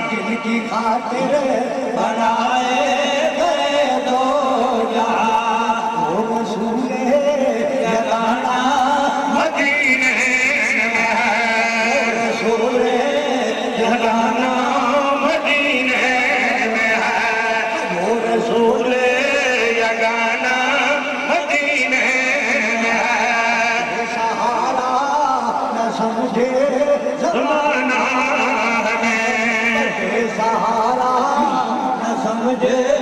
جن کی خاطر بنائے گئے دو جہاں وہ رسول یگانہ مدینے میں ہے رسول یگانہ مدینے میں ہے وہ رسول یگانہ مدینے میں ہے وہ سہارا نہ سمجھے زمانہ میں سہارا نہ سمجھے